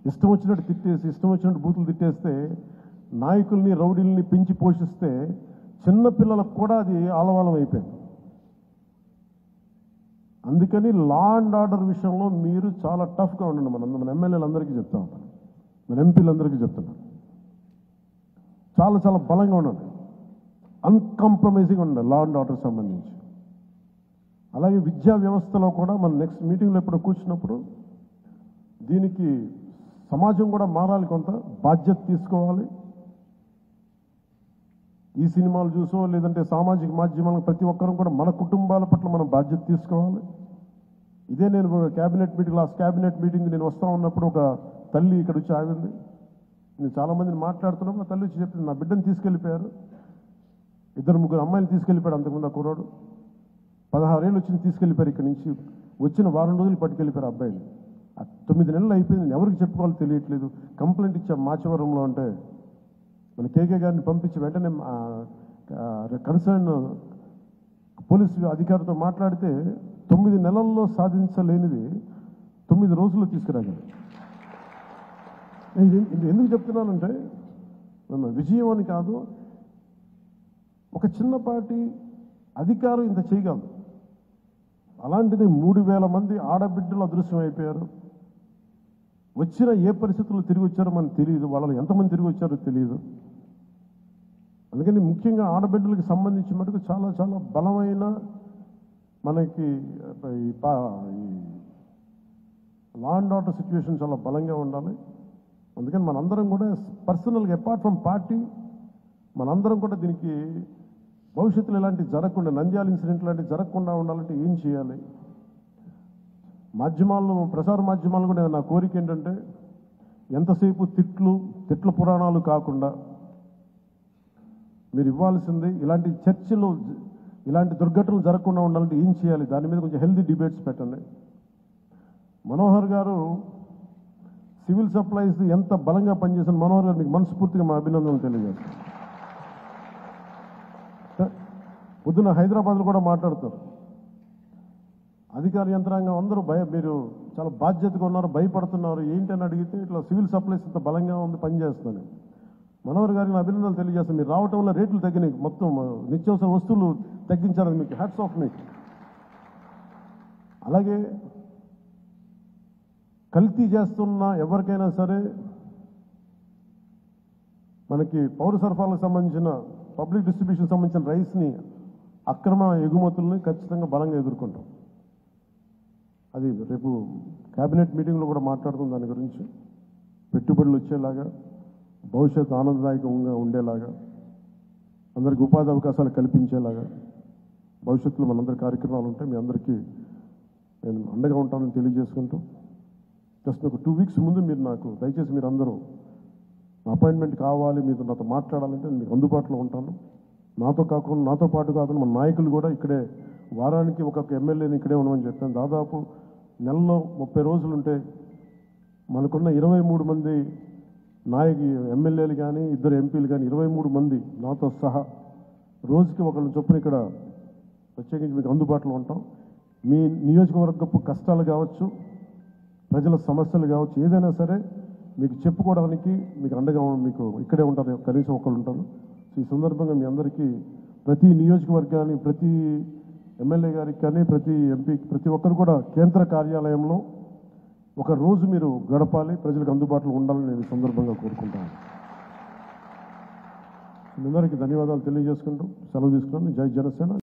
ఇష్టం వచ్చినట్టు తిట్టేసి ఇష్టం వచ్చినట్టు బూతులు తిట్టేస్తే నాయకుల్ని రౌడీల్ని పెంచి పోషిస్తే చిన్నపిల్లలకు కూడా అది ఆలవాలం అయిపోయింది. అందుకని లా అండ్ ఆర్డర్ విషయంలో మీరు చాలా టఫ్గా ఉండండి. మన ఎమ్మెల్యేలందరికీ చెప్తా ఉంటాను, మన ఎంపీలందరికీ చెప్తున్నాను. చాలా చాలా బలంగా ఉండండి, అన్కాంప్రమైజింగ్ ఉండండి లా అండ్ ఆర్డర్ సంబంధించి. అలాగే విద్యా వ్యవస్థలో కూడా మన నెక్స్ట్ మీటింగ్లో ఎప్పుడు కూర్చున్నప్పుడు దీనికి సమాజం కూడా మారాలి, కొంత బాధ్యత తీసుకోవాలి. ఈ సినిమాలు చూసో లేదంటే సామాజిక మాధ్యమాలకు ప్రతి ఒక్కరూ కూడా మన కుటుంబాల పట్ల మనం బాధ్యత తీసుకోవాలి. ఇదే నేను cabinet meeting, last cabinet meeting నేను వస్తూ ఉన్నప్పుడు ఒక తల్లి ఇక్కడ వచ్చి ఆగింది. నేను చాలామందిని మాట్లాడుతున్నప్పుడు ఆ తల్లి వచ్చి చెప్పింది, నా బిడ్డను తీసుకెళ్ళిపోయారు, 2-3 అమ్మాయిలు తీసుకెళ్ళిపోయాడు. అంతకుముందు ఆ కుర్రాడు 16 ఏళ్ళు వచ్చింది, తీసుకెళ్ళిపోయారు. ఇక్కడి నుంచి వచ్చిన వారం రోజులు పట్టుకెళ్ళిపోయారు అబ్బాయిని. 9 నెలలు అయిపోయింది, ఎవరికి చెప్పుకోవాలో తెలియట్లేదు. కంప్లైంట్ ఇచ్చాం మాచవరంలో. అంటే మన కేకే గారిని పంపించి వెంటనే కన్సర్న్ పోలీసు అధికారితో మాట్లాడితే 9 నెలల్లో సాధించలేనిది 9 రోజుల్లో తీసుకురాగలరు. ఎందుకు చెప్తున్నానంటే విజయం అని కాదు, ఒక చిన్నపాటి అధికారం ఇంత చేయగలదు. అలాంటిది 3000 మంది ఆడబిడ్డలు అదృశ్యం అయిపోయారు. వచ్చిన ఏ పరిస్థితుల్లో తిరిగి వచ్చారో మనకు తెలియదు, వాళ్ళలో ఎంతమంది తిరిగి వచ్చారో తెలియదు. అందుకని ముఖ్యంగా ఆడబిడ్డలకు సంబంధించి మటుకు చాలా చాలా బలమైన మనకి ఈ లా అండ్ ఆర్డర్ సిచ్యువేషన్ చాలా బలంగా ఉండాలి. అందుకని మనందరం కూడా పర్సనల్గా అపార్ట్ ఫ్రమ్ పార్టీ మనందరం కూడా దీనికి భవిష్యత్తులో ఇలాంటివి జరగకుండా, నంద్యాల ఇన్సిడెంట్ లాంటివి జరగకుండా ఉండాలంటే ఏం చేయాలి? మాధ్యమాల్లో, ప్రసార మాధ్యమాలు కూడా నా కోరిక ఏంటంటే ఎంతసేపు తిట్ల పురాణాలు కాకుండా మీరు ఇవ్వాల్సింది ఇలాంటి చర్చలు, ఇలాంటి దుర్ఘటనలు జరగకుండా ఉండాలంటే ఏం చేయాలి, దాని మీద కొంచెం హెల్తీ డిబేట్స్ పెట్టండి. మనోహర్ గారు సివిల్ సప్లైస్ ఎంత బలంగా పనిచేసిన మనోహర్ గారు మీకు మనస్ఫూర్తిగా మా అభినందనలు తెలియజేస్తాను. పొద్దున హైదరాబాద్లో కూడా మాట్లాడతారు, అధికార యంత్రాంగం అందరూ మీరు చాలా బాధ్యతగా ఉన్నారు, భయపడుతున్నారు ఏంటని అడిగితే ఇట్లా సివిల్ సప్లైస్ ఇంత బలంగా ఉంది, పనిచేస్తాను. మనోహర్ గారికి అభినందనలు తెలియజేస్తాను. మీరు రావటం వల్ల రేట్లు తగ్గినాయి, మొత్తం నిత్యావసర వస్తువులు తగ్గించారని మీకు హ్యాట్స్ ఆఫ్ మీకు. అలాగే కల్తీ చేస్తున్న ఎవరికైనా సరే మనకి పౌర సరఫరాలకు సంబంధించిన పబ్లిక్ డిస్ట్రిబ్యూషన్ సంబంధించిన రైస్ని అక్రమ ఎగుమతుల్ని ఖచ్చితంగా బలంగా ఎదుర్కొంటాం. అది రేపు క్యాబినెట్ మీటింగ్లో కూడా మాట్లాడుతుంది దాని గురించి. పెట్టుబడులు వచ్చేలాగా, భవిష్యత్తు ఆనందదాయకంగా ఉండేలాగా, అందరికీ ఉపాధి అవకాశాలు కల్పించేలాగా భవిష్యత్తులో మనందరి కార్యక్రమాలు ఉంటాయి. మీ అందరికీ నేను అండగా ఉంటానని తెలియజేసుకుంటూ, జస్ట్ ఒక 2 వీక్స్ ముందు మీరు నాకు దయచేసి మీరు అందరూ అపాయింట్మెంట్ కావాలి, మీతో నాతో మాట్లాడాలంటే నేను మీకు అందుబాటులో ఉంటాను. నాతో పాటు కాకుండా మన నాయకులు కూడా ఇక్కడే వారానికి ఒక్కొక్క ఎమ్మెల్యేని ఇక్కడే ఉండమని చెప్పాను. దాదాపు నెలలో 30 రోజులుంటే మనకున్న 23 మంది ఎమ్మెల్యేలు కానీ 2 ఎంపీలు కానీ 23 మంది నాతో సహా రోజుకి ఒకళ్ళని చొప్పున ఇక్కడ ప్రత్యేకించి మీకు అందుబాటులో ఉంటాం. మీ నియోజకవర్గపు కష్టాలు కావచ్చు, ప్రజల సమస్యలు కావచ్చు, ఏదైనా సరే మీకు చెప్పుకోవడానికి మీకు అండగా మీకు ఇక్కడే ఉంటారు, కనీసం ఒకళ్ళు ఉంటారు. ఈ సందర్భంగా మీ అందరికీ ప్రతి నియోజకవర్గాన్ని, ప్రతి ఎమ్మెల్యే గారికి కానీ, ప్రతి ఎంపీకి, ప్రతి ఒక్కరు కూడా కేంద్ర కార్యాలయంలో ఒక రోజు మీరు గడపాలి, ప్రజలకు అందుబాటులో ఉండాలని నేను ఈ సందర్భంగా కోరుకుంటాను. మీ అందరికీ ధన్యవాదాలు తెలియజేసుకుంటూ సెలవు తీసుకున్నాను. జై జనసేన.